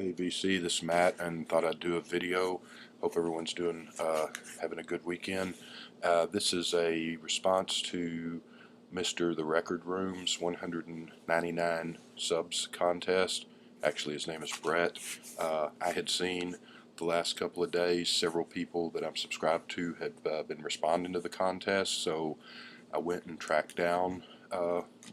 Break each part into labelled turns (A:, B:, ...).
A: Hey VC, this is Matt, and thought I'd do a video. Hope everyone's doing having a good weekend. This is a response to Mr. The Record Room's 199 subs contest. Actually, his name is Brett. I had seen the last couple of days several people that I'm subscribed to have been responding to the contest, so I went and tracked down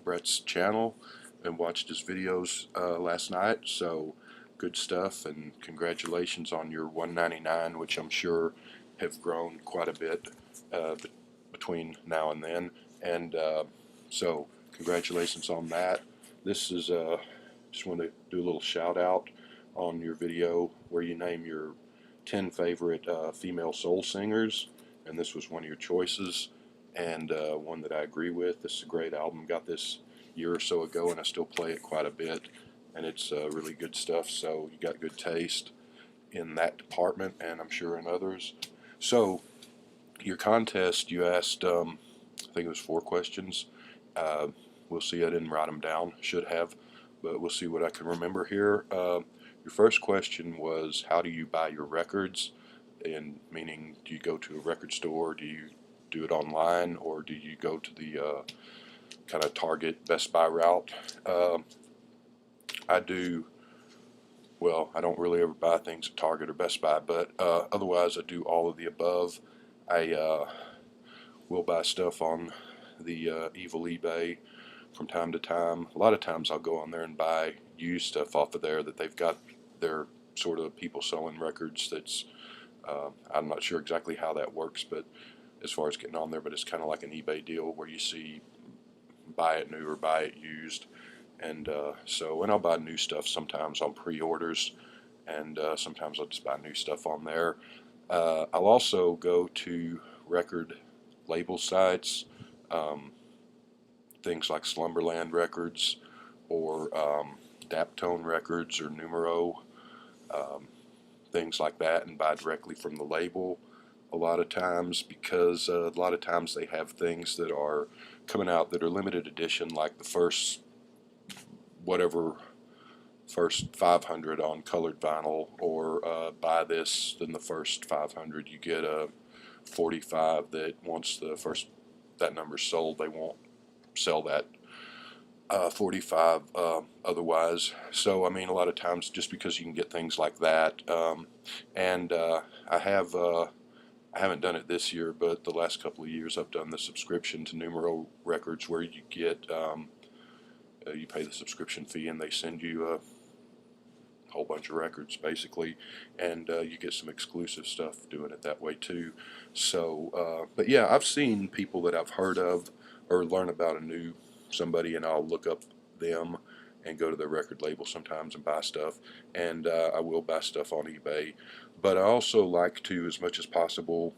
A: Brett's channel and watched his videos last night. So good stuff, and congratulations on your 199, which I'm sure have grown quite a bit between now and then. And so congratulations on that. This is just want to do a little shout out on your video where you name your 10 favorite female soul singers, and this was one of your choices, and one that I agree with. This is a great album. Got this a year or so ago, and I still play it quite a bit, and it's really good stuff. So you got good taste in that department, and I'm sure in others. So your contest, you asked, I think it was 4 questions. We'll see. I didn't write them down. Should have, but we'll see what I can remember here. Your first question was, how do you buy your records? And meaning, do you go to a record store? Do you do it online, or do you go to the kind of Target, Best Buy route? I do. Well, I don't really ever buy things at Target or Best Buy, but otherwise I do all of the above. I will buy stuff on the evil eBay from time to time. A lot of times I'll go on there and buy used stuff off of there that they've got their sort of people selling records. That's I'm not sure exactly how that works, but as far as getting on there, but it's kind of like an eBay deal where you see buy it new or buy it used. And and I'll buy new stuff sometimes on pre-orders, and sometimes I'll just buy new stuff on there. I'll also go to record label sites, things like Slumberland Records or Daptone Records or Numero, things like that, and buy directly from the label a lot of times, because a lot of times they have things that are coming out that are limited edition, like the first 500 on colored vinyl, or buy this, then the first 500 you get a 45 that once that number's sold, they won't sell that 45 otherwise. So I mean, a lot of times just because you can get things like that, and I haven't done it this year, but the last couple of years I've done the subscription to Numero Records, where you get you pay the subscription fee and they send you a whole bunch of records basically, and you get some exclusive stuff doing it that way too. So but yeah, I've seen people that I've heard of or learn about a new somebody, and I'll look up them and go to their record label sometimes and buy stuff, and I will buy stuff on eBay. But I also like to, as much as possible,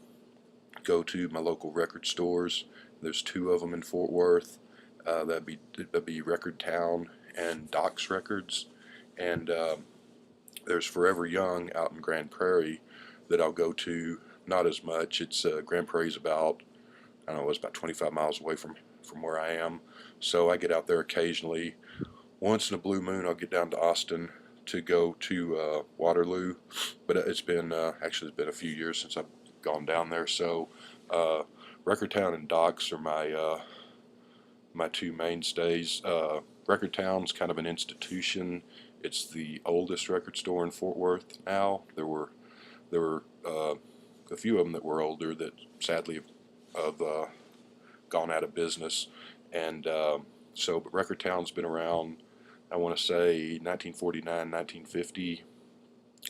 A: go to my local record stores. There's 2 of them in Fort Worth. That'd be Record Town and Doc's Records, and there's Forever Young out in Grand Prairie that I'll go to. Not as much. It's Grand Prairie's about, I don't know, it's about 25 miles away from where I am, so I get out there occasionally. Once in a blue moon I'll get down to Austin to go to Waterloo, but it's been actually it's been a few years since I've gone down there. So Record Town and Doc's are my 2 mainstays. Record Town's kind of an institution. It's the oldest record store in Fort Worth now. There were a few of them that were older that sadly have gone out of business, and but Record Town's been around, I want to say 1949, 1950.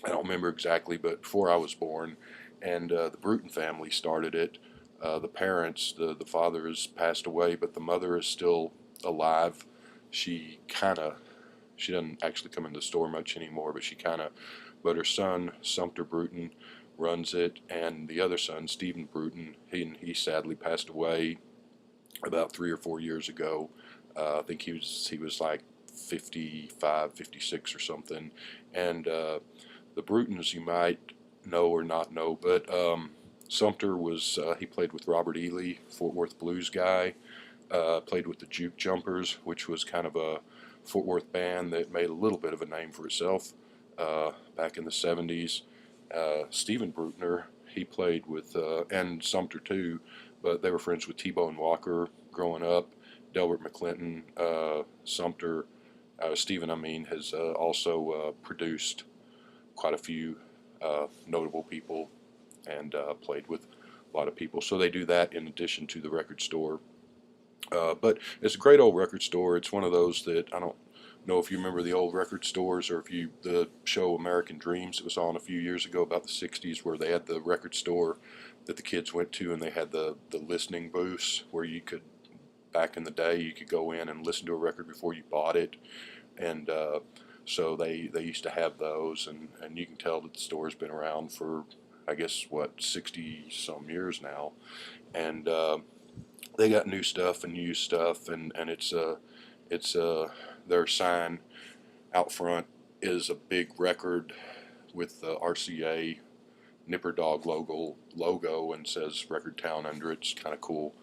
A: I don't remember exactly, but before I was born. And the Bruton family started it. The parents, the father has passed away, but the mother is still alive. She doesn't actually come in the store much anymore, but her son, Sumter Bruton, runs it, and the other son, Stephen Bruton, he sadly passed away about 3 or 4 years ago. I think he was like 55, 56 or something. And the Brutons you might know or not know, but Sumter was, he played with Robert Ely, Fort Worth blues guy, played with the Juke Jumpers, which was kind of a Fort Worth band that made a little bit of a name for itself. back in the 70s. Steven Brutner, he played with, and Sumter too, but they were friends with T-Bone Walker growing up. Delbert McClinton, Sumter, Steven, I mean, has also produced quite a few notable people and played with a lot of people. So they do that in addition to the record store. But it's a great old record store. It's one of those that I don't know if you remember the old record stores or if you the show American Dreams. It was on a few years ago about the 60s where they had the record store that the kids went to and they had the listening booths where you could back in the day you could go in and listen to a record before you bought it and so they used to have those and you can tell that the store's been around for I guess what 60 some years now and they got new stuff and used stuff and it's their sign out front is a big record with the RCA Nipper Dog logo and says Record Town under it. It's kind of cool.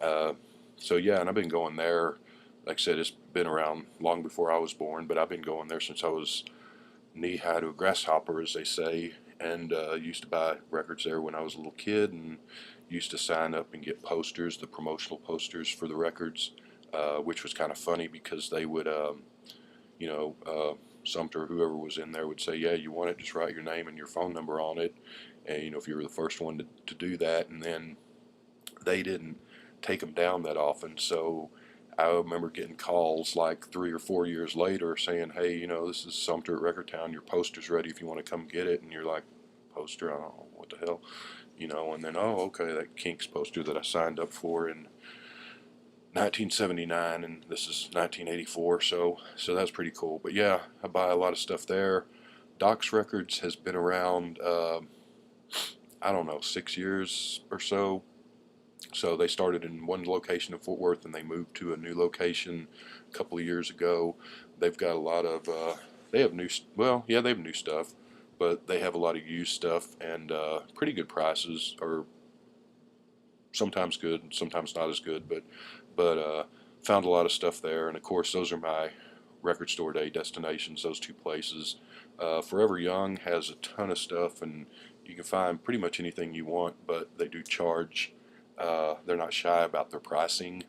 A: So yeah, and I've been going there. Like I said, it's been around long before I was born, but I've been going there since I was knee high to a grasshopper, as they say, and used to buy records there when I was a little kid, and used to sign up and get posters, the promotional posters for the records, which was kind of funny because they would, you know, Sumter, whoever was in there, would say, "Yeah, you want it? Just write your name and your phone number on it." And you know, if you were the first one to do that, and then they didn't take them down that often, so I remember getting calls like 3 or 4 years later saying, "Hey, you know, this is Sumter at Record Town. Your poster's ready if you want to come get it." And you're like, "Poster? I don't know what the hell," you know. And then, oh, okay, that Kinks poster that I signed up for in 1979, and this is 1984. So that's pretty cool. But yeah, I buy a lot of stuff there. Doc's Records has been around, I don't know, 6 years or so. So they started in one location in Fort Worth and they moved to a new location a couple of years ago. They've got a lot of, they have new, well, yeah, they have new stuff, but they have a lot of used stuff and pretty good prices, or sometimes good, sometimes not as good, but found a lot of stuff there. And of course, those are my record store day destinations, those two places. Forever Young has a ton of stuff and you can find pretty much anything you want, but they do charge. They're not shy about their pricing,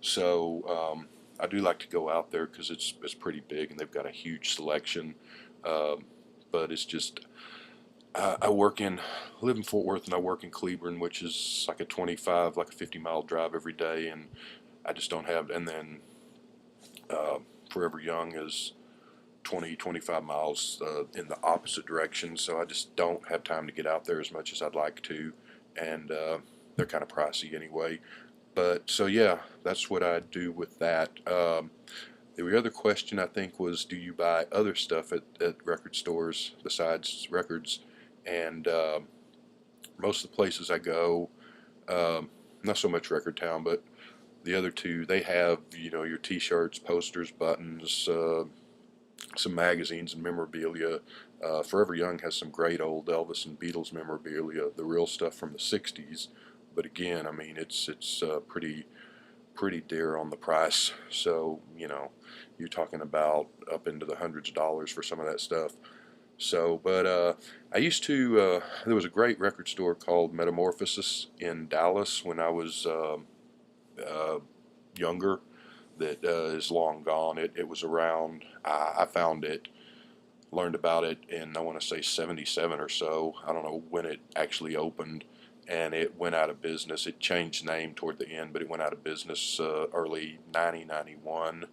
A: so I do like to go out there because it's pretty big and they've got a huge selection. But it's just I live in Fort Worth and I work in Cleburne, which is like a 25, like a 50-mile drive every day, and I just don't have. And then Forever Young is 20, 25 miles in the opposite direction, so I just don't have time to get out there as much as I'd like to, and they're kind of pricey anyway. But so yeah, that's what I do with that. The other question I think was, do you buy other stuff at record stores besides records? And most of the places I go, not so much Record Town, but the other two, they have, you know, your T-shirts, posters, buttons, some magazines and memorabilia. Forever Young has some great old Elvis and Beatles memorabilia, the real stuff from the 60s. But again, I mean, it's pretty dear on the price. So, you know, you're talking about up into the hundreds of dollars for some of that stuff. So, but I used to, there was a great record store called Metamorphosis in Dallas when I was uh, younger that is long gone. It was around, I found it, learned about it in, I want to say 77 or so. I don't know when it actually opened, and it went out of business. It changed name toward the end, but it went out of business early 1991.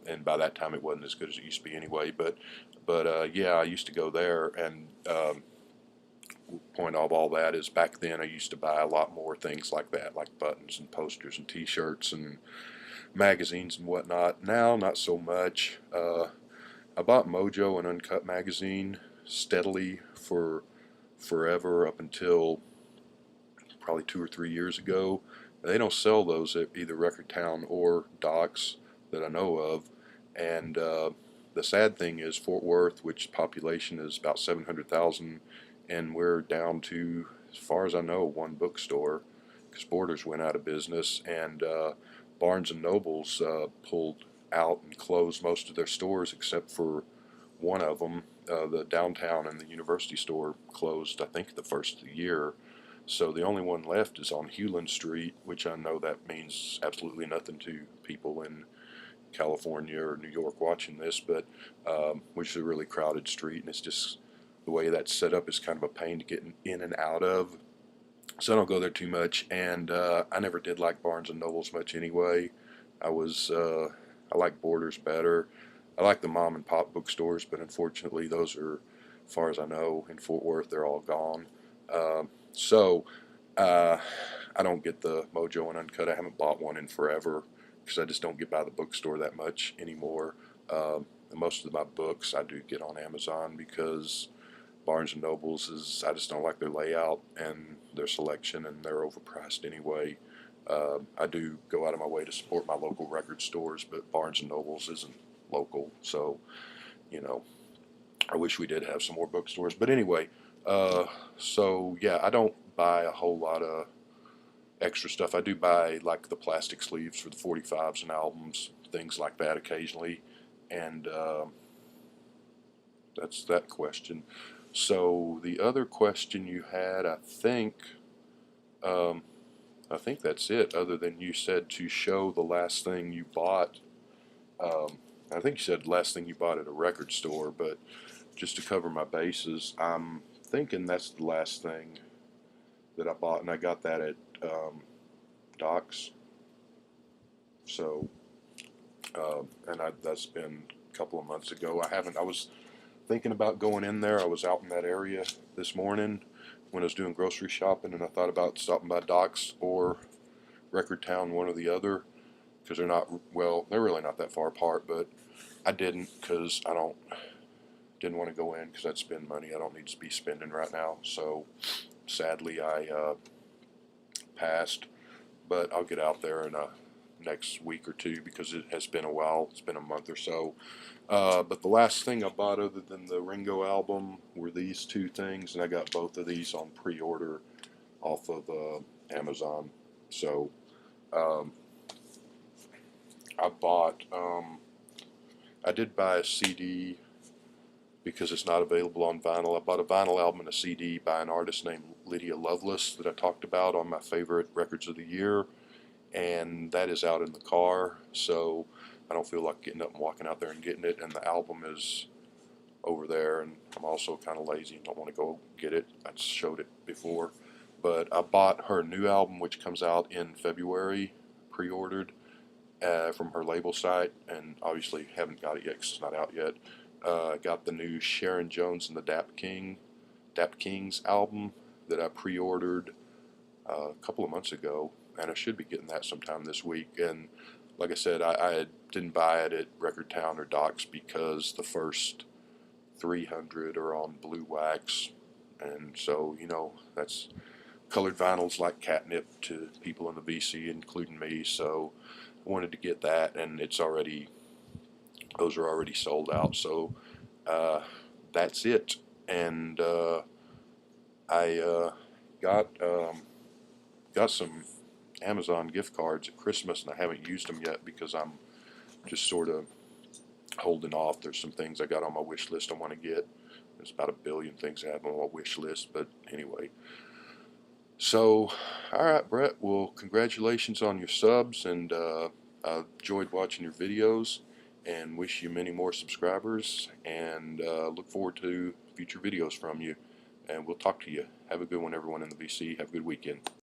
A: And by that time it wasn't as good as it used to be anyway. But yeah, I used to go there, and point of all that is back then I used to buy a lot more things like that, like buttons and posters and T-shirts and magazines and whatnot. Now, not so much. I bought Mojo and Uncut magazine steadily for forever up until probably 2 or 3 years ago. They don't sell those at either Record Town or Doc's that I know of. And the sad thing is Fort Worth, which population is about 700,000, and we're down to, as far as I know, one bookstore because Borders went out of business, and Barnes and Nobles pulled out and closed most of their stores except for one of them, the downtown and the university store, closed, I think, the first of the year. So the only one left is on Hewlin Street, which I know that means absolutely nothing to people in California or New York watching this, but which is a really crowded street, and it's just the way that's set up is kind of a pain to get in and out of. So I don't go there too much, and I never did like Barnes and Nobles much anyway. I like Borders better. I like the mom and pop bookstores, but unfortunately, those are, as far as I know, in Fort Worth, they're all gone. So uh, I don't get the Mojo and Uncut. I haven't bought one in forever because I just don't get by the bookstore that much anymore. Most of my books I do get on Amazon because Barnes and Nobles is, I just don't like their layout and their selection, and they're overpriced anyway. I do go out of my way to support my local record stores, but Barnes and Nobles isn't local, so you know, I wish we did have some more bookstores. But anyway, so yeah, I don't buy a whole lot of extra stuff. I do buy like the plastic sleeves for the 45s and albums, things like that occasionally, and that's that question. So the other question you had, um, I think that's it. Other than you said to show the last thing you bought. I think you said last thing you bought at a record store, but just to cover my bases, I'm thinking that's the last thing that I bought, and I got that at Doc's. So, that's been a couple of months ago. I haven't. I was thinking about going in there. I was out in that area this morning when I was doing grocery shopping, and I thought about stopping by Doc's or Record Town, one or the other, because they're not, well, they're really not that far apart. But I didn't because I don't didn't want to go in because I'd spend money I don't need to be spending right now. So sadly, I passed. But I'll get out there in a next week or two because it has been a while. It's been a month or so. But the last thing I bought other than the Ringo album were these two things, and I got both of these on pre-order off of Amazon. So um, I bought, I did buy a CD because it's not available on vinyl. I bought a vinyl album and a CD by an artist named Lydia Lovelace that I talked about on my favorite records of the year, and that is out in the car, so I don't feel like getting up and walking out there and getting it. And the album is over there, and I'm also kind of lazy and don't want to go get it. I showed it before, but I bought her new album, which comes out in February, pre-ordered from her label site, and obviously haven't got it yet because it's not out yet. Got the new Sharon Jones and the Dap Kings album that I pre-ordered a couple of months ago, and I should be getting that sometime this week. And like I said, I didn't buy it at Record Town or Doc's because the first 300 are on blue wax, and so that's colored vinyls like catnip to people in the VC, including me. So I wanted to get that, and those are already sold out. So uh, that's it. And I got some Amazon gift cards at Christmas, and I haven't used them yet because I'm just sort of holding off. There's some things I got on my wish list I want to get. There's about a billion things I have on my wish list, but anyway. So, all right, Brett. Well, congratulations on your subs, and I enjoyed watching your videos, and wish you many more subscribers, and look forward to future videos from you. And we'll talk to you. Have a good one, everyone in the VC. Have a good weekend.